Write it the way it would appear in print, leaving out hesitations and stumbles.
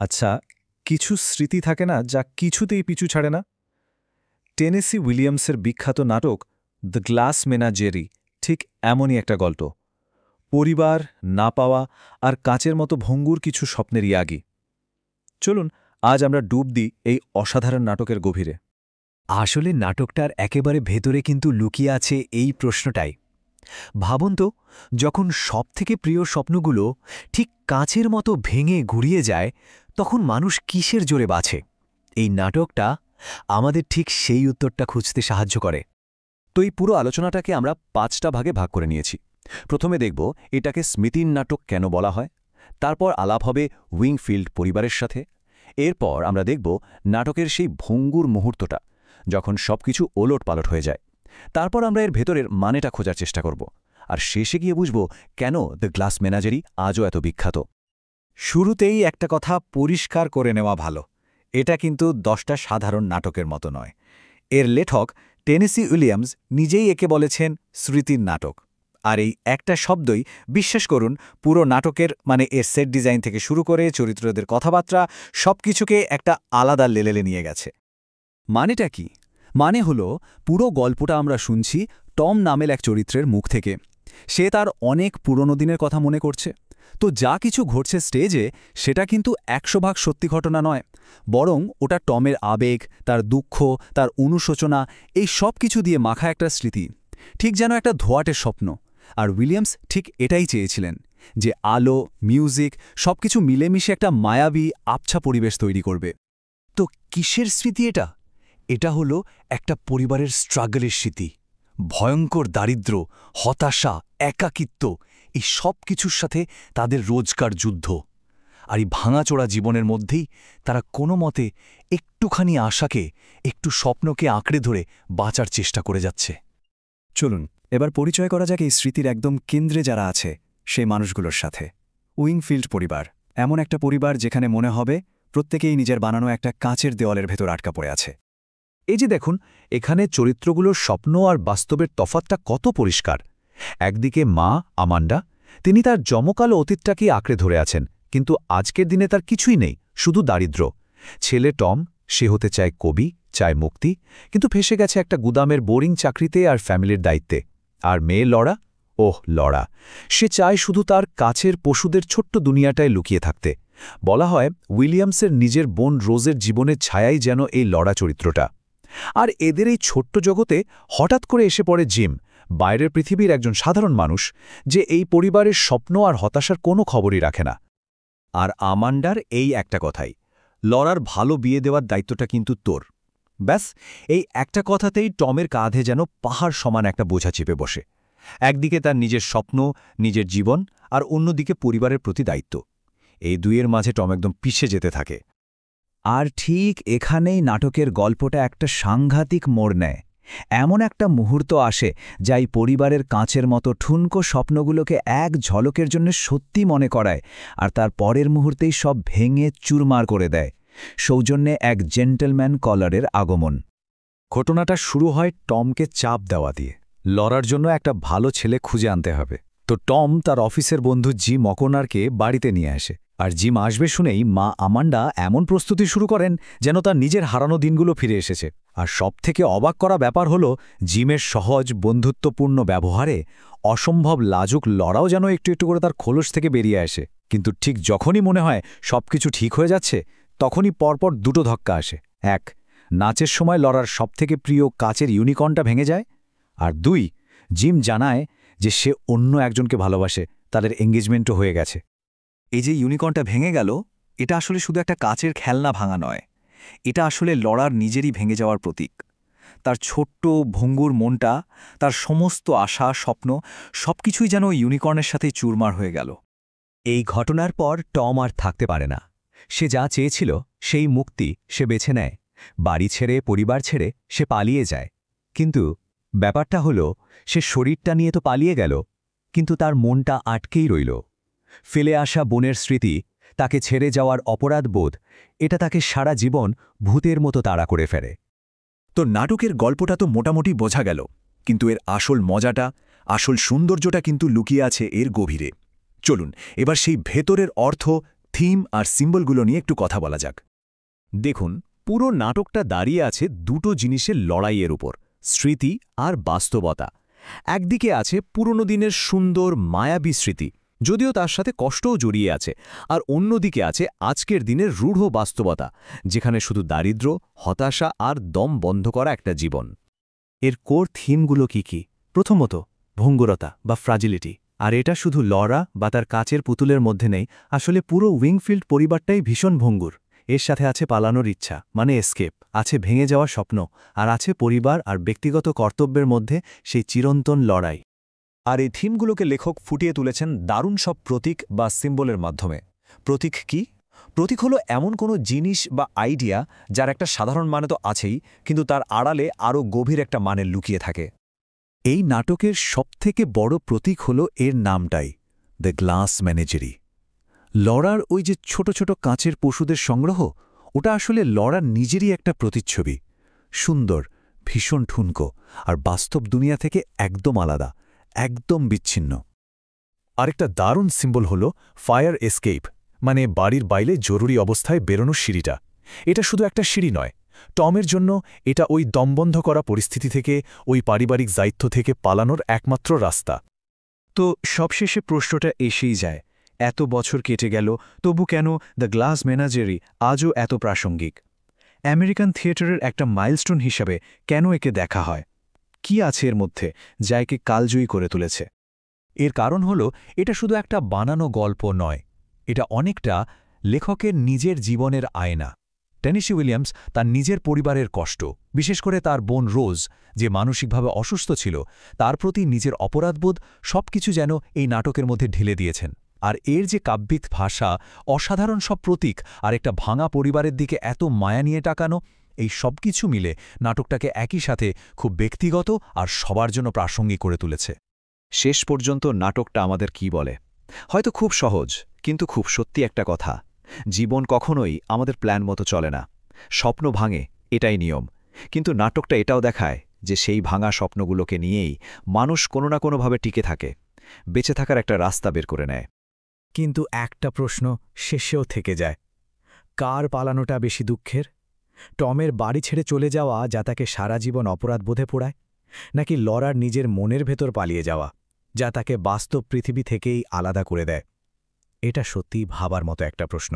আচ্ছা, কিছু স্মৃতি থাকে না যা কিছুতেই পিছু ছাড়ে না। টেনেসি উইলিয়ামসের বিখ্যাত নাটক দ্য গ্লাস মেনাজেরি ঠিক এমনই একটা গল্প। পরিবার, না পাওয়া আর কাচের মতো ভঙ্গুর কিছু স্বপ্নের ইয়াগি। চলুন আজ আমরা ডুব দিই এই অসাধারণ নাটকের গভীরে। আসলে নাটকটার একেবারে ভেতরে কিন্তু লুকিয়ে আছে এই প্রশ্নটাই। ভাবুন তো, যখন সবথেকে প্রিয় স্বপ্নগুলো ঠিক কাঁচের মতো ভেঙে গুড়িয়ে যায়, তখন মানুষ কিসের জোরে বাঁচে? এই নাটকটা আমাদের ঠিক সেই উত্তরটা খুঁজতে সাহায্য করে। তো এই পুরো আলোচনাটাকে আমরা 5টা ভাগে ভাগ করে নিয়েছি। প্রথমে দেখব এটাকে স্মৃতির নাটক কেন বলা হয়, তারপর আলাপ হবে উইংফিল্ড পরিবারের সাথে, এরপর আমরা দেখব নাটকের সেই ভঙ্গুর মুহূর্তটা যখন সবকিছু ওলটপালট হয়ে যায়, তারপর আমরা এর ভেতরের মানেটা খোঁজার চেষ্টা করব, আর শেষে গিয়ে বুঝব কেন দ্য গ্লাস মেনাজেরি আজও এত বিখ্যাত। শুরুতেই একটা কথা পরিষ্কার করে নেওয়া ভালো, এটা কিন্তু 10টা সাধারণ নাটকের মতো নয়। এর লেখক টেনেসি উইলিয়ামস নিজেই একে বলেছেন স্মৃতির নাটক। আর এই একটা শব্দই, বিশ্বাস করুন, পুরো নাটকের মানে এর সেট ডিজাইন থেকে শুরু করে চরিত্রদের কথাবার্তা সবকিছুকে একটা আলাদা লেভেলে নিয়ে গেছে। মানেটা কি? মানে হলো পুরো গল্পটা আমরা শুনছি টম নামের এক চরিত্রের মুখ থেকে। সে তার অনেক পুরনো দিনের কথা মনে করছে। তো যা কিছু ঘটছে স্টেজে, সেটা কিন্তু 100% সত্যি ঘটনা নয়, বরং ওটা টমের আবেগ, তার দুঃখ, তার অনুশোচনা, এই সব কিছু দিয়ে মাখা একটা স্মৃতি, ঠিক যেন একটা ধোঁয়াটের স্বপ্ন। আর উইলিয়ামস ঠিক এটাই চেয়েছিলেন, যে আলো, মিউজিক সবকিছু মিলেমিশে একটা মায়াবী আবছা পরিবেশ তৈরি করবে। তো কিসের স্মৃতি এটা? এটা হলো একটা পরিবারের স্ট্রাগলের স্মৃতি। ভয়ঙ্কর দারিদ্র্য, হতাশা, একাকিত্ব, এই সব কিছুর সাথে তাদের রোজকার যুদ্ধ। আর এই ভাঙাচোরা জীবনের মধ্যেই তারা কোনো মতে একটুখানি আশাকে, একটু স্বপ্নকে আঁকড়ে ধরে বাঁচার চেষ্টা করে যাচ্ছে। চলুন এবার পরিচয় করা যাক এই স্মৃতির একদম কেন্দ্রে যারা আছে সেই মানুষগুলোর সাথে। উইংফিল্ড পরিবার এমন একটা পরিবার যেখানে মনে হবে প্রত্যেকেই নিজের বানানো একটা কাঁচের দেওয়ালের ভেতর আটকা পড়ে আছে। এই যে দেখুন, এখানে চরিত্রগুলোর স্বপ্ন আর বাস্তবের তফাৎটা কত পরিষ্কার। একদিকে মা আমান্ডা, তিনি তার জমকালো অতীতটাকেই আঁকড়ে ধরে আছেন, কিন্তু আজকের দিনে তার কিছুই নেই, শুধু দারিদ্র্য। ছেলে টম, সে হতে চায় কবি, চায় মুক্তি, কিন্তু ফেসে গেছে একটা গুদামের বোরিং চাকরিতে আর ফ্যামিলির দায়িত্বে। আর মেয়ে লড়া, লড়া, সে চায় শুধু তার কাছের পশুদের ছোট্ট দুনিয়াটায় লুকিয়ে থাকতে। বলা হয় উইলিয়ামসের নিজের বোন রোজের জীবনের ছায়াই যেন এই লড়া চরিত্রটা। আর এদের এই ছোট্ট জগতে হঠাৎ করে এসে পড়ে জিম, বাইরের পৃথিবীর একজন সাধারণ মানুষ, যে এই পরিবারের স্বপ্ন আর হতাশার কোনো খবরই রাখে না। আর আমান্ডার এই একটা কথাই, লরার ভালো বিয়ে দেওয়ার দায়িত্বটা কিন্তু তোর। ব্যাস, এই একটা কথাতেই টমের কাঁধে যেন পাহাড় সমান একটা বোঝা চেপে বসে। একদিকে তার নিজের স্বপ্ন, নিজের জীবন, আর অন্যদিকে পরিবারের প্রতি দায়িত্ব। এই দুইয়ের মাঝে টম একদম পিছিয়ে যেতে থাকে। আর ঠিক এখানেই নাটকের গল্পটা একটা সাংঘাতিক মোড় নেয়। এমন একটা মুহূর্ত আসে যা এই পরিবারের কাঁচের মতো ঠুনকো স্বপ্নগুলোকে এক ঝলকের জন্য সত্যি মনে করায়, আর তার পরের মুহূর্তেই সব ভেঙে চুরমার করে দেয়। সৌজন্যে এক জেন্টলম্যান কলারের আগমন। ঘটনাটা শুরু হয় টমকে চাপ দেওয়া দিয়ে, লড়ার জন্য একটা ভালো ছেলে খুঁজে আনতে হবে। তো টম তার অফিসের বন্ধু জিম অকনারকে বাড়িতে নিয়ে আসে, আর জিম আসবে শুনেই মা আমান্ডা এমন প্রস্তুতি শুরু করেন যেন তার নিজের হারানো দিনগুলো ফিরে এসেছে। আর সবথেকে অবাক করা ব্যাপার হলো, জিমের সহজ বন্ধুত্বপূর্ণ ব্যবহারে অসম্ভব লাজুক লড়াও যেন একটু একটু করে তার খোলস থেকে বেরিয়ে আসে। কিন্তু ঠিক যখনই মনে হয় সবকিছু ঠিক হয়ে যাচ্ছে, তখনই পরপর দুটো ধাক্কা আসে। এক, নাচের সময় লড়ার সবথেকে প্রিয় কাচের ইউনিকর্নটা ভেঙে যায়। আর দুই, জিম জানায় যে সে অন্য একজনকে ভালোবাসে, তাদের এঙ্গেজমেন্টও হয়ে গেছে। এই যে ইউনিকর্নটা ভেঙে গেল, এটা আসলে শুধু একটা কাচের খেলনা ভাঙা নয়, এটা আসলে লড়ার নিজেরই ভেঙে যাওয়ার প্রতীক। তার ছোট্ট ভঙ্গুর মনটা, তার সমস্ত আশা, স্বপ্ন সবকিছুই যেন ইউনিকর্নের সাথেই চুরমার হয়ে গেল। এই ঘটনার পর টম আর থাকতে পারে না। সে যা চেয়েছিল সেই মুক্তি সে বেছে নেয়। বাড়ি ছেড়ে, পরিবার ছেড়ে সে পালিয়ে যায়। কিন্তু ব্যাপারটা হলো, সে শরীরটা নিয়ে তো পালিয়ে গেল, কিন্তু তার মনটা আটকেই রইল। ফেলে আসা বোনের স্মৃতি, তাকে ছেড়ে যাওয়ার অপরাধবোধ, এটা তাকে সারা জীবন ভূতের মতো তাড়া করে ফেলে। তো নাটকের গল্পটা তো মোটামুটি বোঝা গেল, কিন্তু এর আসল মজাটা, আসল সৌন্দর্যটা কিন্তু লুকিয়ে আছে এর গভীরে। চলুন এবার সেই ভেতরের অর্থ, থিম আর সিম্বলগুলো নিয়ে একটু কথা বলা যাক। দেখুন, পুরো নাটকটা দাঁড়িয়ে আছে দুটো জিনিসের লড়াইয়ের উপর, স্মৃতি আর বাস্তবতা। একদিকে আছে পুরনো দিনের সুন্দর মায়াবী স্মৃতি, যদিও তার সাথে কষ্টও জড়িয়ে আছে, আর অন্যদিকে আছে আজকের দিনের রূঢ় বাস্তবতা, যেখানে শুধু দারিদ্র্য, হতাশা আর দম বন্ধ করা একটা জীবন। এর কোর থিমগুলো কি? প্রথমত, ভঙ্গুরতা বা ফ্রাজিলিটি। আর এটা শুধু লরা বা তার কাচের পুতুলের মধ্যে নেই, আসলে পুরো উইংফিল্ড পরিবারটাই ভীষণ ভঙ্গুর। এর সাথে আছে পালানোর ইচ্ছা, মানে এসকেপ, আছে ভেঙে যাওয়া স্বপ্ন, আর আছে পরিবার আর ব্যক্তিগত কর্তব্যের মধ্যে সেই চিরন্তন লড়াই। আর এই থিমগুলোকে লেখক ফুটিয়ে তুলেছেন দারুণ সব প্রতীক বা সিম্বলের মাধ্যমে। প্রতীক কি? প্রতীক হলো এমন কোনো জিনিস বা আইডিয়া যার একটা সাধারণ মানে তো আছেই, কিন্তু তার আড়ালে আরও গভীর একটা মানে লুকিয়ে থাকে। এই নাটকের সবথেকে বড় প্রতীক হল এর নামটাই, দ্য গ্লাস ম্যানেজারি। লরার ওই যে ছোট ছোট কাঁচের পশুদের সংগ্রহ, ওটা আসলে লরার নিজেরই একটা প্রতিচ্ছবি। সুন্দর, ভীষণ ঠুনকো, আর বাস্তব দুনিয়া থেকে একদম আলাদা, একদম বিচ্ছিন্ন। আরেকটা দারুণ সিম্বল হল ফায়ার এসকেপ, মানে বাড়ির বাইরে জরুরি অবস্থায় বেরোনোর সিঁড়িটা। এটা শুধু একটা সিঁড়ি নয়, টমের জন্য এটা ওই দমবন্ধ করা পরিস্থিতি থেকে, ওই পারিবারিক দায়িত্ব থেকে পালানোর একমাত্র রাস্তা। তো সবশেষে প্রশ্নটা এসেই যায়, এত বছর কেটে গেল, তবু কেন দ্য গ্লাস ম্যানেজারি আজও এত প্রাসঙ্গিক? আমেরিকান থিয়েটারের একটা মাইলস্টোন হিসাবে কেন একে দেখা হয়? কি আছে এর মধ্যে যা একে কালজয়ী করে তুলেছে? এর কারণ হল এটা শুধু একটা বানানো গল্প নয়, এটা অনেকটা লেখকের নিজের জীবনের আয়না। টেনেসি উইলিয়ামস তার নিজের পরিবারের কষ্ট, বিশেষ করে তার বোন রোজ, যে মানসিকভাবে অসুস্থ ছিল, তার প্রতি নিজের অপরাধবোধ সবকিছু যেন এই নাটকের মধ্যে ঢেলে দিয়েছেন। আর এর যে কাব্যিক ভাষা, অসাধারণ সব প্রতীক, আর একটা ভাঙা পরিবারের দিকে এত মায়া নিয়ে টাকানো, এই সবকিছু মিলে নাটকটাকে একই সাথে খুব ব্যক্তিগত আর সবার জন্য প্রাসঙ্গিক করে তুলেছে। শেষ পর্যন্ত নাটকটা আমাদের কি বলে? হয়তো খুব সহজ, কিন্তু খুব সত্যি একটা কথা। জীবন কখনোই আমাদের প্ল্যান মতো চলে না। স্বপ্ন ভাঙে, এটাই নিয়ম। কিন্তু নাটকটা এটাও দেখায় যে সেই ভাঙা স্বপ্নগুলোকে নিয়েই মানুষ কোনো না কোনোভাবে টিকে থাকে, বেঁচে থাকার একটা রাস্তা বের করে নেয়। কিন্তু একটা প্রশ্ন শেষেও থেকে যায়, কার পালানোটা বেশি দুঃখের? টমের বাড়ি ছেড়ে চলে যাওয়া, যা তাকে সারা জীবন অপরাধবোধে পোড়ায়, নাকি লরার নিজের মনের ভেতর পালিয়ে যাওয়া, যা তাকে বাস্তব পৃথিবী থেকেই আলাদা করে দেয়? এটা সত্যিই ভাবার মতো একটা প্রশ্ন।